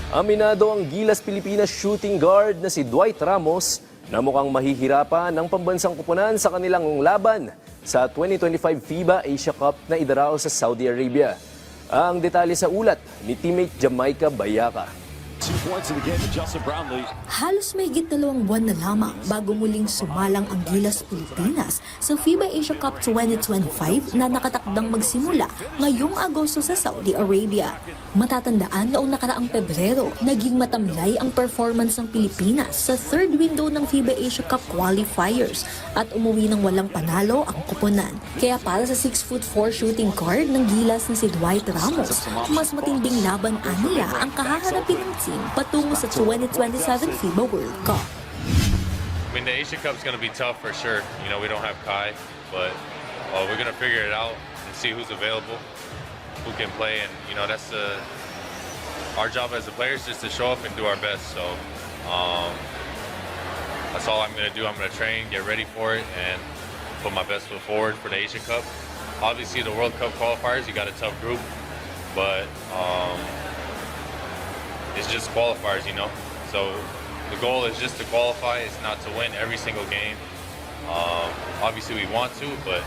Aminado ang Gilas Pilipinas shooting guard na si Dwight Ramos na mukhang mahihirapan ng pambansang kupunan sa kanilang laban sa 2025 FIBA Asia Cup na idaraos sa Saudi Arabia. Ang detalye sa ulat ni teammate Jamaica Bayaka. Halos mahigit 2 buwan na lamang bago muling sumalang ang Gilas Pilipinas sa FIBA Asia Cup 2025 na nakatakdang magsimula ngayong Agosto sa Saudi Arabia. Matatandaan noong nakaraang Pebrero, naging matamlay ang performance ng Pilipinas sa third window ng FIBA Asia Cup qualifiers at umuwi ng walang panalo ang koponan. Kaya para sa 6'4" shooting guard ng Gilas na si Dwight Ramos, mas matinding laban aniya ang kahaharapin ng team patungo sa 2027 FIBA World Cup. I mean, the Asia Cup's going to be tough for sure. You know, we don't have Kai, but we're going to figure it out and see who's available, who can play, and you know, that's our job as the players, just to show up and do our best. So that's all I'm going to do. I'm going to train, get ready for it, and put my best foot forward for the Asia Cup. Obviously, the World Cup qualifiers, you got a tough group, but it's just qualifiers, you know. So the goal is just to qualify. It's not to win every single game. Obviously, we want to, but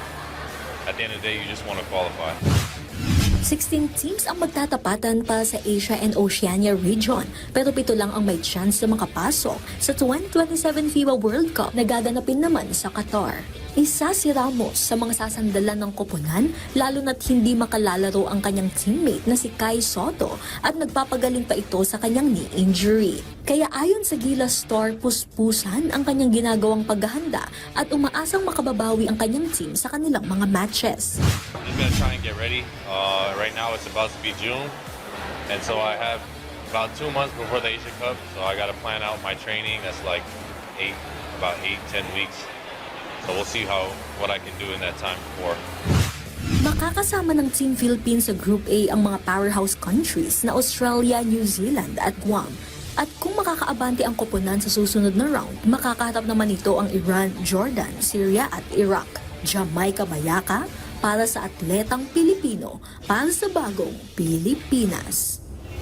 at the end of the day, you just want to qualify. 16 teams ang magtatapatan para sa Asia and Oceania region, pero 7 lang ang may chance na makapasok sa 2027 FIBA World Cup na gaganapin naman sa Qatar. Isa si Ramos sa mga sasandalan ng koponan, lalo na't hindi makalalaro ang kanyang teammate na si Kai Soto at nagpapagaling pa ito sa kanyang knee injury. Kaya ayon sa Gilas Store, puspusan ang kanyang ginagawang paghahanda at umaasang makababawi ang kanyang team sa kanilang mga matches. I'm gonna try and get ready. Right now it's about to be June, and so I have about 2 months before the Asia Cup, so I gotta plan out my training. That's like about 8-10 weeks. So we'll see what I can do in that time before. Makakasama ng Team Philippines sa Group A ang mga powerhouse countries na Australia, New Zealand at Guam. At kung makakaabante ang koponan sa susunod na round, makakaharap naman ito ang Iran, Jordan, Syria at Iraq. Jamaica Bayaka para sa atletang Pilipino, para sa bagong Pilipinas.